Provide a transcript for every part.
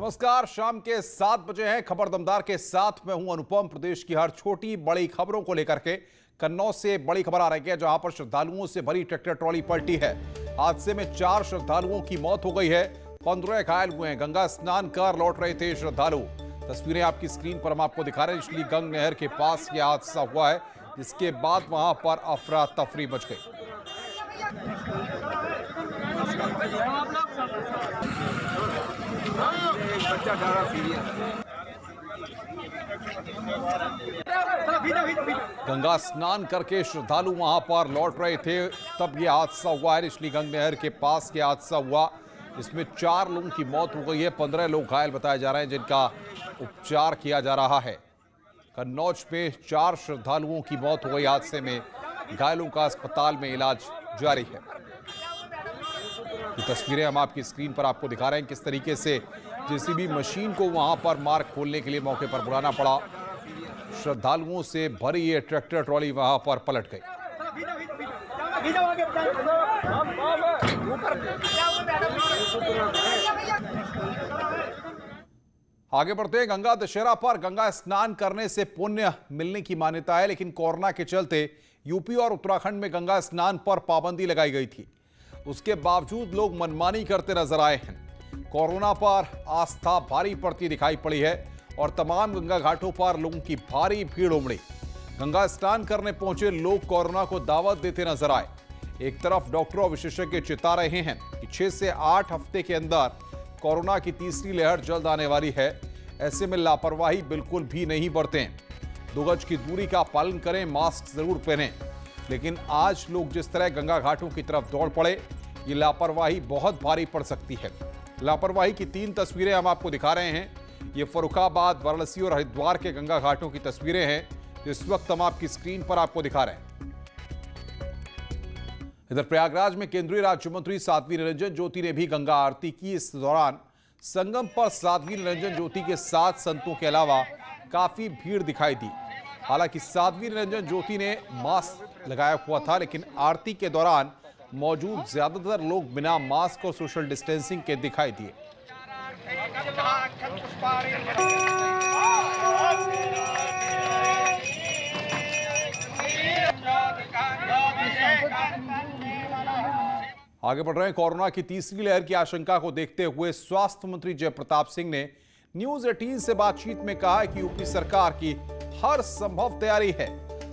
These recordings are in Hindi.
नमस्कार, शाम के 7 बजे हैं। खबर दमदार के साथ मैं हूं अनुपम। प्रदेश की हर छोटी बड़ी खबरों को लेकर के कन्नौज से बड़ी खबर आ रही है, जहां पर श्रद्धालुओं से भरी ट्रैक्टर ट्रॉली पलटी है। हादसे में 4 श्रद्धालुओं की मौत हो गई है, 15 घायल हुए हैं। गंगा स्नान कर लौट रहे थे श्रद्धालु। तस्वीरें आपकी स्क्रीन पर हम आपको दिखा रहे हैं। इसलिए गंग नहर के पास यह हादसा हुआ है, जिसके बाद वहां पर अफरा तफरी मच गई। गंगा स्नान करके श्रद्धालु वहां पर लौट रहे थे, तब यह हादसा हुआ है। इसलिए गंग नहर के पास यह हादसा हुआ, इसमें 4 लोगों की मौत हो गई है, 15 लोग घायल बताए जा रहे हैं, जिनका उपचार किया जा रहा है। कन्नौज में 4 श्रद्धालुओं की मौत हो गई हादसे में, घायलों का अस्पताल में इलाज जारी है। ये तस्वीरें हम आपकी स्क्रीन पर आपको दिखा रहे हैं, किस तरीके से जेसीबी मशीन को वहां पर मार्ग खोलने के लिए मौके पर बुलाना पड़ा। श्रद्धालुओं से भरी ये ट्रैक्टर ट्रॉली वहां पर पलट गई। आगे बढ़ते हैं। गंगा दशहरा पर गंगा स्नान करने से पुण्य मिलने की मान्यता है, लेकिन कोरोना के चलते यूपी और उत्तराखंड में गंगा स्नान पर पाबंदी लगाई गई थी। उसके बावजूद लोग मनमानी करते नजर आए हैं। कोरोना पर आस्था भारी पड़ती दिखाई पड़ी है और तमाम गंगा घाटों पर लोगों की भारी भीड़ उमड़ी। गंगा स्नान करने पहुंचे लोग कोरोना को दावत देते नजर आए। एक तरफ डॉक्टर और विशेषज्ञ चेता रहे हैं कि 6 से 8 हफ्ते के अंदर कोरोना की तीसरी लहर जल्द आने वाली है। ऐसे में लापरवाही बिल्कुल भी नहीं बरतें। 2 गज की दूरी का पालन करें, मास्क जरूर पहनें। लेकिन आज लोग जिस तरह गंगा घाटों की तरफ दौड़ पड़े, ये लापरवाही बहुत भारी पड़ सकती है। लापरवाही की 3 तस्वीरें हम आपको दिखा रहे हैं। ये फर्रुखाबाद, वाराणसी और हरिद्वार के गंगा घाटों की तस्वीरें हैं, जो इस वक्त हम आपकी स्क्रीन पर आपको दिखा रहे हैं। इधर प्रयागराज में केंद्रीय राज्य मंत्री साध्वी निरंजन ज्योति ने भी गंगा आरती की। इस दौरान संगम पर साध्वी निरंजन ज्योति के साथ संतों के अलावा काफी भीड़ दिखाई दी। हालांकि साध्वी निरंजन ज्योति ने मास्क लगाया हुआ था, लेकिन आरती के दौरान मौजूद ज्यादातर लोग बिना मास्क और सोशल डिस्टेंसिंग के दिखाई दिए। आगे बढ़ रहे हैं। कोरोना की तीसरी लहर की आशंका को देखते हुए स्वास्थ्य मंत्री जयप्रताप सिंह ने न्यूज 18 से बातचीत में कहा कि यूपी सरकार की हर संभव तैयारी है।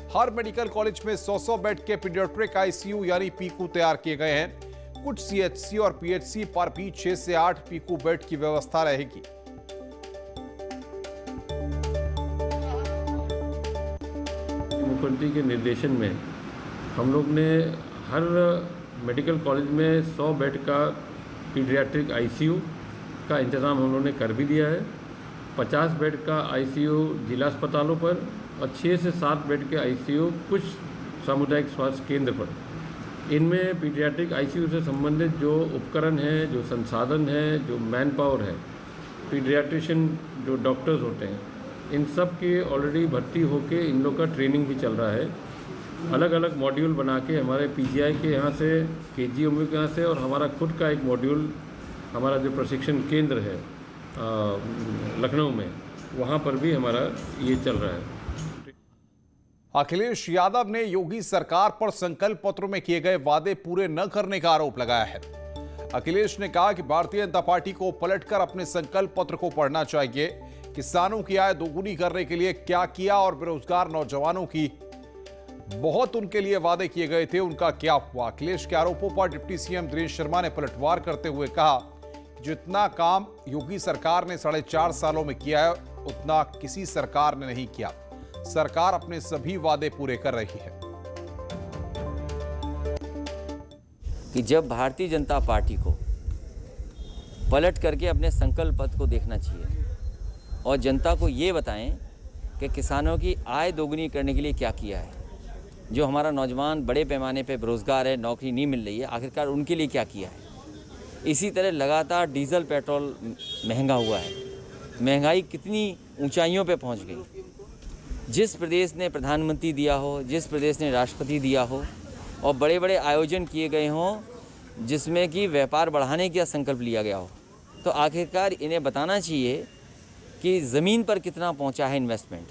हर मेडिकल कॉलेज में 100 बेड के पीडियाट्रिक आईसीयू यानी पीकू तैयार किए गए हैं। कुछ सीएचसी और पीएचसी पर भी 6 से 8 पीकू बेड की व्यवस्था रहेगी। मुख्यमंत्री के निर्देशन में हम लोग ने हर मेडिकल कॉलेज में 100 बेड का पीडियाट्रिक आईसीयू का इंतज़ाम हम लोगों ने कर भी दिया है। 50 बेड का आईसीयू जिला अस्पतालों पर और 6 से 7 बेड के आईसीयू कुछ सामुदायिक स्वास्थ्य केंद्र पर। इनमें पीडियाट्रिक आईसीयू से संबंधित जो उपकरण हैं, जो संसाधन हैं, जो मैन पावर है, पीडियाट्रिशियन जो डॉक्टर्स होते हैं, इन सब की ऑलरेडी भर्ती होके इन लोग का ट्रेनिंग भी चल रहा है। अलग अलग मॉड्यूल बना के हमारे पीजीआई के यहाँ से, केजीएमयू के यहाँ से और हमारा खुद का एक मॉड्यूल, हमारा जो प्रशिक्षण केंद्र है लखनऊ में, वहाँ पर भी हमारा ये चल रहा है। अखिलेश यादव ने योगी सरकार पर संकल्प पत्र में किए गए वादे पूरे न करने का आरोप लगाया है। अखिलेश ने कहा कि भारतीय जनता पार्टी को पलटकर अपने संकल्प पत्र को पढ़ना चाहिए। किसानों की आय दोगुनी करने के लिए क्या किया और बेरोजगार नौजवानों की बहुत उनके लिए वादे किए गए थे, उनका क्या हुआ। अखिलेश के आरोपों पर डिप्टी सीएम दिनेश शर्मा ने पलटवार करते हुए कहा, जितना काम योगी सरकार ने 4.5 सालों में किया है, उतना किसी सरकार ने नहीं किया। सरकार अपने सभी वादे पूरे कर रही है। कि जब भारतीय जनता पार्टी को पलट करके अपने संकल्प पत्र को देखना चाहिए और जनता को ये बताएं कि किसानों की आय दोगुनी करने के लिए क्या किया है। जो हमारा नौजवान बड़े पैमाने पे बेरोजगार है, नौकरी नहीं मिल रही है, आखिरकार उनके लिए क्या किया है। इसी तरह लगातार डीजल पेट्रोल महंगा हुआ है, महंगाई कितनी ऊंचाइयों पे पहुंच गई। जिस प्रदेश ने प्रधानमंत्री दिया हो, जिस प्रदेश ने राष्ट्रपति दिया हो और बड़े बड़े आयोजन किए गए हों जिसमें कि व्यापार बढ़ाने का संकल्प लिया गया हो, तो आखिरकार इन्हें बताना चाहिए कि ज़मीन पर कितना पहुंचा है इन्वेस्टमेंट।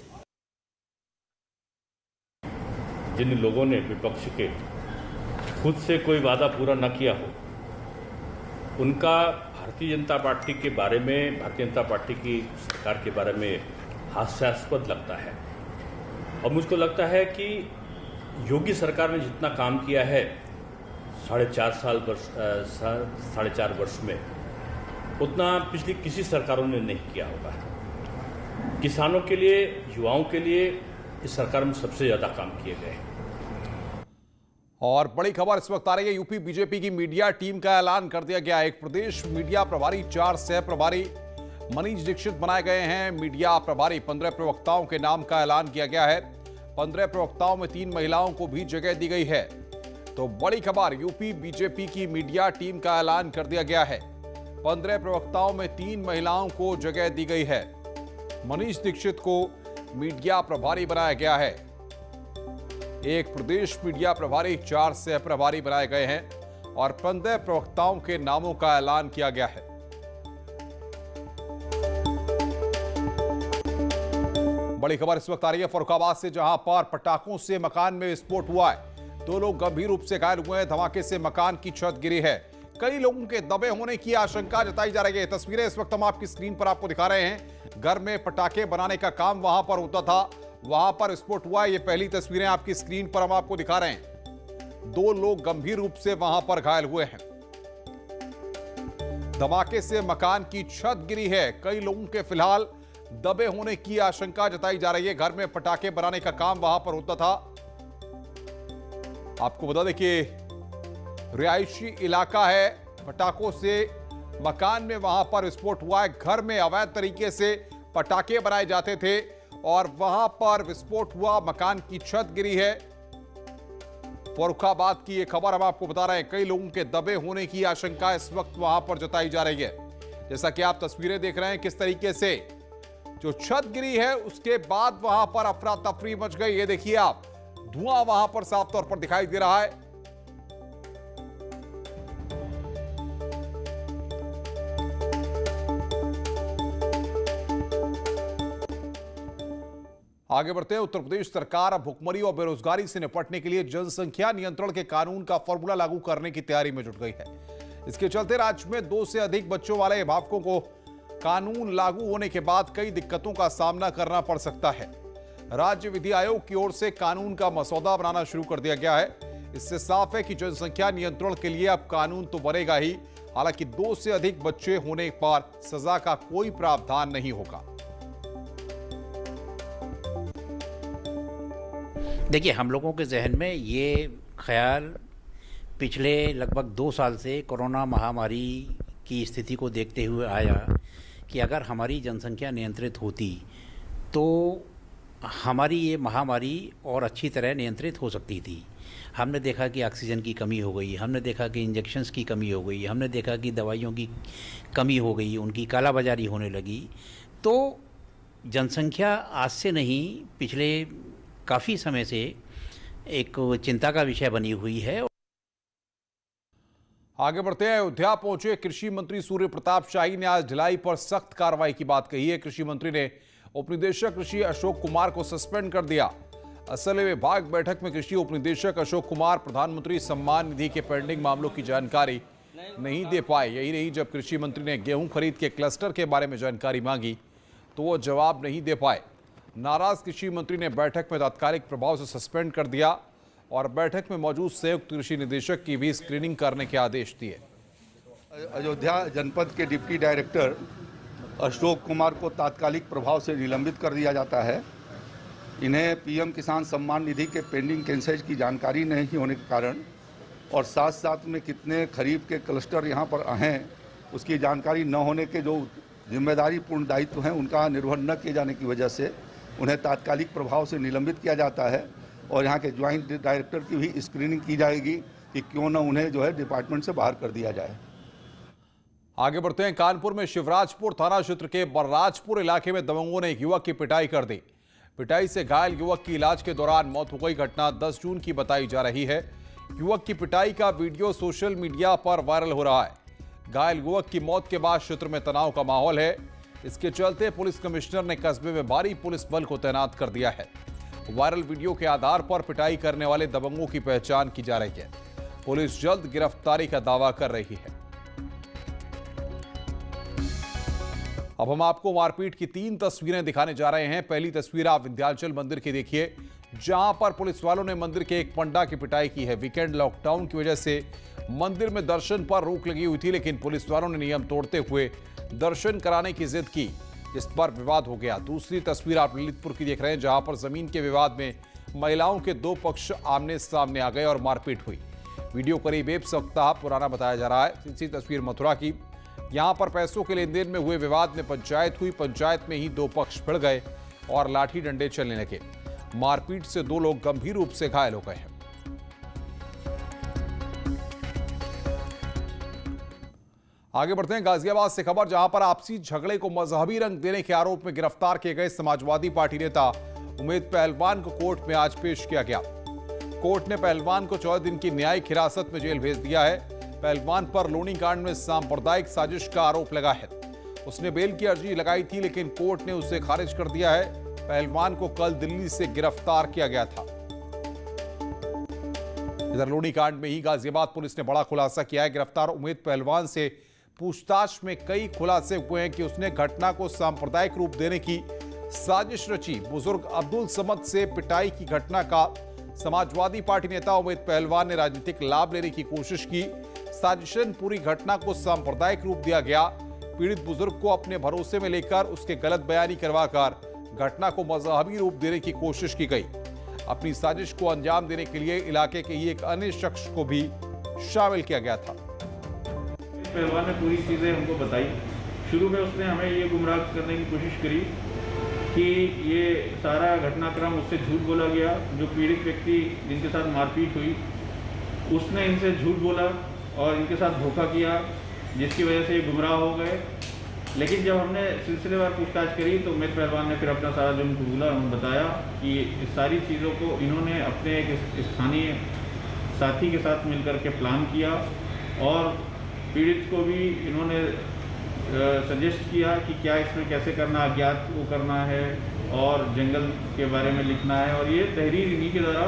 जिन लोगों ने विपक्ष के खुद से कोई वादा पूरा न किया हो, उनका भारतीय जनता पार्टी के बारे में, भारतीय जनता पार्टी की सरकार के बारे में हास्यास्पद लगता है। और मुझको लगता है कि योगी सरकार ने जितना काम किया है 4.5 वर्ष में, उतना पिछली किसी सरकारों ने नहीं किया होगा। किसानों के लिए, युवाओं के लिए इस सरकार में सबसे ज़्यादा काम किए गए। और बड़ी खबर इस वक्त आ रही है, यूपी बीजेपी की मीडिया टीम का ऐलान कर दिया गया। एक प्रदेश मीडिया प्रभारी, 4 सह प्रभारी मनीष दीक्षित बनाए गए हैं। मीडिया प्रभारी 15 प्रवक्ताओं के नाम का ऐलान किया गया है। 15 प्रवक्ताओं में 3 महिलाओं को भी जगह दी गई है। तो बड़ी खबर, यूपी बीजेपी की मीडिया टीम का ऐलान कर दिया गया है। 15 प्रवक्ताओं में 3 महिलाओं को जगह दी गई है। मनीष दीक्षित को मीडिया प्रभारी बनाया गया है। एक प्रदेश मीडिया प्रभारी, 4 सह प्रभारी बनाए गए हैं और 15 प्रवक्ताओं के नामों का ऐलान किया गया है। बड़ी खबर इस वक्त आ रही है फर्रुखाबाद से, जहां पर पटाखों से मकान में विस्फोट हुआ है। 2 लोग गंभीर रूप से घायल हुए हैं। धमाके से मकान की छत गिरी है। कई लोगों के दबे होने की आशंका जताई जा रही है। तस्वीरें इस वक्त हम आपकी स्क्रीन पर आपको दिखा रहे हैं। घर में पटाखे बनाने का काम वहां पर होता था, वहां पर विस्फोट हुआ। ये पहली तस्वीरें आपकी स्क्रीन पर हम आपको दिखा रहे हैं। 2 लोग गंभीर रूप से वहां पर घायल हुए हैं। धमाके से मकान की छत गिरी है। कई लोगों के फिलहाल दबे होने की आशंका जताई जा रही है। घर में पटाखे बनाने का काम वहां पर होता था। आपको बता दें कि रिहायशी इलाका है। पटाखों से मकान में वहां पर विस्फोट हुआ है। घर में अवैध तरीके से पटाखे बनाए जाते थे और वहां पर विस्फोट हुआ, मकान की छत गिरी है। फर्रुखाबाद की यह खबर हम आपको बता रहे हैं। कई लोगों के दबे होने की आशंका इस वक्त वहां पर जताई जा रही है। जैसा कि आप तस्वीरें देख रहे हैं, किस तरीके से जो छत गिरी है उसके बाद वहां पर अफरा तफरी मच गई। ये देखिए आप, धुआं वहां पर साफ तौर पर दिखाई दे रहा है। आगे बढ़ते हैं। उत्तर प्रदेश सरकार अब भुखमरी और बेरोजगारी से निपटने के लिए जनसंख्या नियंत्रण के कानून का फॉर्मूला लागू करने की तैयारी में जुट गई है। इसके चलते राज्य में 2 से अधिक बच्चों वाले अभिभावकों को कानून लागू होने के बाद कई दिक्कतों का सामना करना पड़ सकता है। राज्य विधि आयोग की ओर से कानून का मसौदा बनाना शुरू कर दिया गया है। इससे साफ है कि जनसंख्या नियंत्रण के लिए अब कानून तो बनेगा ही, हालांकि 2 से अधिक बच्चे होने पर सजा का कोई प्रावधान नहीं होगा। देखिए, हम लोगों के जहन में ये ख्याल पिछले लगभग 2 साल से कोरोना महामारी की स्थिति को देखते हुए आया कि अगर हमारी जनसंख्या नियंत्रित होती तो हमारी ये महामारी और अच्छी तरह नियंत्रित हो सकती थी। हमने देखा कि ऑक्सीजन की कमी हो गई, हमने देखा कि इंजेक्शन्स की कमी हो गई, हमने देखा कि दवाइयों की कमी हो गई, उनकी कालाबाजारी होने लगी। तो जनसंख्या आज से नहीं, पिछले काफ़ी समय से एक चिंता का विषय बनी हुई है। आगे बढ़ते हैं। अयोध्या पहुंचे कृषि मंत्री सूर्य प्रताप शाही ने आज ढिलाई पर सख्त कार्रवाई की बात कही है। कृषि मंत्री ने उपनिदेशक कृषि अशोक कुमार को सस्पेंड कर दिया। असल विभाग बैठक में कृषि उपनिदेशक अशोक कुमार प्रधानमंत्री सम्मान निधि के पेंडिंग मामलों की जानकारी नहीं दे पाए। यही नहीं, जब कृषि मंत्री ने गेहूं खरीद के क्लस्टर के बारे में जानकारी मांगी तो वो जवाब नहीं दे पाए। नाराज कृषि मंत्री ने बैठक में तात्कालिक प्रभाव से सस्पेंड कर दिया और बैठक में मौजूद संयुक्त कृषि निदेशक की भी स्क्रीनिंग करने के आदेश दिए। अयोध्या जनपद के डिप्टी डायरेक्टर अशोक कुमार को तात्कालिक प्रभाव से निलंबित कर दिया जाता है। इन्हें पीएम किसान सम्मान निधि के पेंडिंग कैंसेज की जानकारी नहीं होने के कारण और साथ साथ में कितने खरीफ के क्लस्टर यहाँ पर हैं उसकी जानकारी न होने के जो जिम्मेदारी पूर्ण दायित्व हैं उनका निर्वहन न किए जाने की वजह से उन्हें तात्कालिक प्रभाव से निलंबित किया जाता है। और यहाँ के ज्वाइंट डायरेक्टर की भी स्क्रीनिंग की जाएगी कि क्यों न उन्हें जो है डिपार्टमेंट से बाहर कर दिया जाए। आगे बढ़ते हैं। कानपुर में शिवराजपुर थाना क्षेत्र के बर्राजपुर इलाके में दबंगों ने एक युवक की पिटाई कर दी। पिटाई से घायल युवक की इलाज के दौरान मौत हो गई। घटना 10 जून की बताई जा रही है। युवक की पिटाई का वीडियो सोशल मीडिया पर वायरल हो रहा है। घायल युवक की मौत के बाद क्षेत्र में तनाव का माहौल है। इसके चलते पुलिस कमिश्नर ने कस्बे में भारी पुलिस बल को तैनात कर दिया है। वायरल वीडियो के आधार पर पिटाई करने वाले दबंगों की पहचान की जा रही है। पुलिस जल्द गिरफ्तारी का दावा कर रही है। अब हम आपको मारपीट की 3 तस्वीरें दिखाने जा रहे हैं। पहली तस्वीर आप विंध्याचल मंदिर की देखिए, जहां पर पुलिस वालों ने मंदिर के एक पंडा की पिटाई की है। वीकेंड लॉकडाउन की वजह से मंदिर में दर्शन पर रोक लगी हुई थी, लेकिन पुलिस वालों ने नियम तोड़ते हुए दर्शन कराने की जिद की, इस पर विवाद हो गया। दूसरी तस्वीर आप ललितपुर की देख रहे हैं, जहां पर जमीन के विवाद में महिलाओं के 2 पक्ष आमने सामने आ गए और मारपीट हुई। वीडियो करीब 1 सप्ताह पुराना बताया जा रहा है। तीसरी तस्वीर मथुरा की, यहां पर पैसों के लेन देन में हुए विवाद में पंचायत हुई। पंचायत में ही 2 पक्ष भिड़ गए और लाठी डंडे चलने लगे। मारपीट से 2 लोग गंभीर रूप से घायल हो गए हैं। आगे बढ़ते हैं गाजियाबाद से खबर, जहां पर आपसी झगड़े को मजहबी रंग देने के आरोप में गिरफ्तार किए गए समाजवादी पार्टी नेता उमेद पहलवान को कोर्ट में आज पेश किया गया। कोर्ट ने पहलवान को 14 दिन की न्यायिक हिरासत में जेल भेज दिया है। पहलवान पर लोनी कांड में सांप्रदायिक साजिश का आरोप लगा है। उसने बेल की अर्जी लगाई थी, लेकिन कोर्ट ने उसे खारिज कर दिया है। पहलवान को कल दिल्ली से गिरफ्तार किया गया था। इधर लोनी कांड में ही गाजियाबाद पुलिस ने बड़ा खुलासा किया है। गिरफ्तार उमेद पहलवान से पूछताछ में कई खुलासे हुए हैं कि उसने घटना को सांप्रदायिक रूप देने की साजिश रची। बुजुर्ग अब्दुल समद से पिटाई की घटना का समाजवादी पार्टी नेता उमेद पहलवान ने राजनीतिक लाभ लेने की कोशिश की। साजिशन पूरी घटना को सांप्रदायिक रूप दिया गया। पीड़ित बुजुर्ग को अपने भरोसे में लेकर उसके गलत बयानी करवाकर घटना को मजहबी रूप देने की कोशिश की गई। अपनी साजिश को अंजाम देने के लिए इलाके के ही एक अन्य शख्स को भी शामिल किया गया था। पहलवान ने पूरी चीज़ें हमको बताई। शुरू में उसने हमें ये गुमराह करने की कोशिश करी कि ये सारा घटनाक्रम उससे झूठ बोला गया। जो पीड़ित व्यक्ति जिनके साथ मारपीट हुई, उसने इनसे झूठ बोला और इनके साथ धोखा किया, जिसकी वजह से ये गुमराह हो गए। लेकिन जब हमने सिलसिलेवार पूछताछ करी तो उमेद पहलवान ने फिर अपना सारा जुर्म कबूला और बताया कि इस सारी चीज़ों को इन्होंने अपने एक स्थानीय साथी के साथ मिलकर के प्लान किया और पीड़ित को भी इन्होंने सजेस्ट किया कि क्या इसमें कैसे करना, अज्ञात को करना है और जंगल के बारे में लिखना है। और ये तहरीर इन्हीं के द्वारा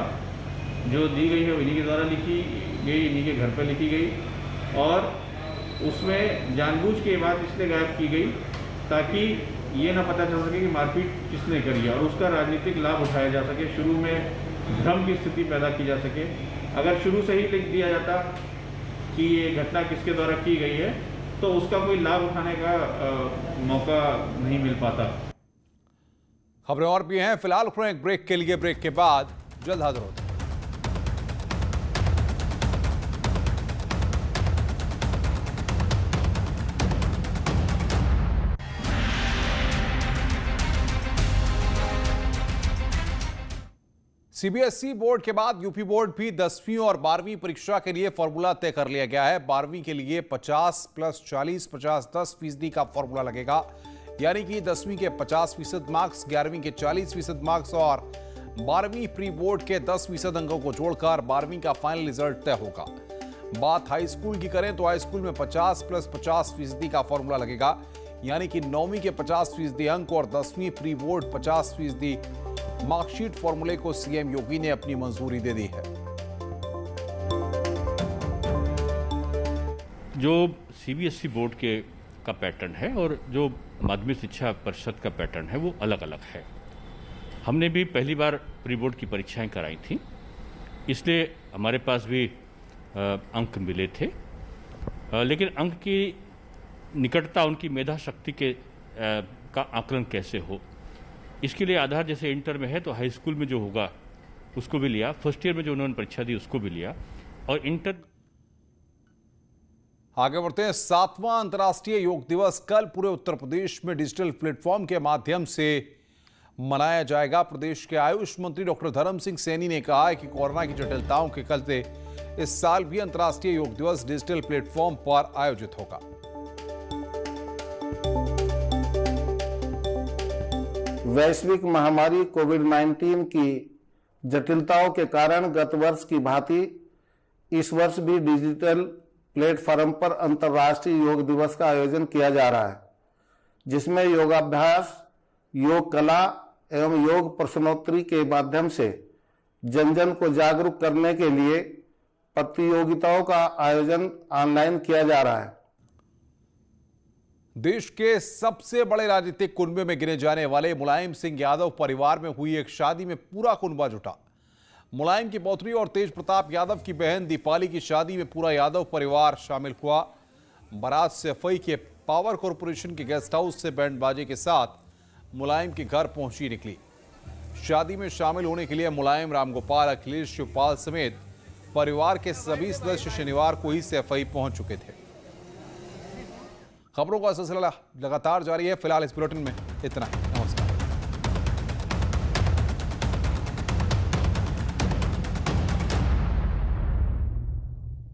जो दी गई है इन्हीं के द्वारा लिखी गई, इन्हीं के घर पर लिखी गई और उसमें जानबूझ के बात इसलिए गायब की गई ताकि ये ना पता चल सके कि मारपीट किसने करी है और उसका राजनीतिक लाभ उठाया जा सके। शुरू में भ्रम की स्थिति पैदा की जा सके। अगर शुरू से ही लिख दिया जाता कि ये घटना किसके द्वारा की गई है तो उसका कोई लाभ उठाने का मौका नहीं मिल पाता। खबरें और भी हैं, फिलहाल एक ब्रेक के लिए, ब्रेक के बाद जल्द हाजिर होते हैं। सीबीएसई बोर्ड के बाद यूपी बोर्ड भी 10वीं और 12वीं परीक्षा के लिए फॉर्मूला तय कर लिया गया है। 12वीं के लिए 50 + 40 50 10% का फॉर्मूला लगेगा, यानी कि 10वीं के 50% मार्क्स, 11वीं के 40% मार्क्स और 12वीं प्री बोर्ड के 10% अंकों को जोड़कर 12वीं का फाइनल रिजल्ट तय होगा। बात हाई स्कूल की करें तो हाई स्कूल में 50 + 50% का फॉर्मूला लगेगा, यानी कि 9वीं के 50% अंक और 10वीं प्री बोर्ड 50% मार्कशीट फॉर्मूले को सीएम योगी ने अपनी मंजूरी दे दी है। जो सीबीएसई बोर्ड का पैटर्न है और जो माध्यमिक शिक्षा परिषद का पैटर्न है वो अलग अलग है। हमने भी पहली बार प्री बोर्ड की परीक्षाएं कराई थी, इसलिए हमारे पास भी अंक मिले थे, लेकिन अंक की निकटता उनकी मेधा शक्ति का आकलन कैसे हो, इसके लिए आधार जैसे इंटर में है तो हाई स्कूल में जो होगा उसको भी लिया, फर्स्ट ईयर में जो उन्होंने परीक्षा दी उसको भी लिया और इंटर। आगे बढ़ते हैं। 7वां अंतर्राष्ट्रीय योग दिवस कल पूरे उत्तर प्रदेश में डिजिटल प्लेटफॉर्म के माध्यम से मनाया जाएगा। प्रदेश के आयुष मंत्री डॉक्टर धर्म सिंह सैनी ने कहा है कि कोरोना की जटिलताओं के चलते इस साल भी अंतर्राष्ट्रीय योग दिवस डिजिटल प्लेटफॉर्म पर आयोजित होगा। वैश्विक महामारी कोविड-19 की जटिलताओं के कारण गत वर्ष की भांति इस वर्ष भी डिजिटल प्लेटफॉर्म पर अंतर्राष्ट्रीय योग दिवस का आयोजन किया जा रहा है, जिसमें योगाभ्यास, योग कला एवं योग प्रश्नोत्तरी के माध्यम से जन जन को जागरूक करने के लिए प्रतियोगिताओं का आयोजन ऑनलाइन किया जा रहा है। देश के सबसे बड़े राजनीतिक कुनबे में गिने जाने वाले मुलायम सिंह यादव परिवार में हुई एक शादी में पूरा कुनबा जुटा। मुलायम की पौत्री और तेज प्रताप यादव की बहन दीपाली की शादी में पूरा यादव परिवार शामिल हुआ। बारात सफाई के पावर कॉरपोरेशन के गेस्ट हाउस से बैंड बाजे के साथ मुलायम के घर पहुंची निकली। शादी में शामिल होने के लिए मुलायम, रामगोपाल, अखिलेश, शिवपाल समेत परिवार के सभी सदस्य शनिवार को ही सफाई पहुंच चुके थे। खबरों का सिलसिला लगातार जारी है। फिलहाल इस बुलेटिन में इतना ही।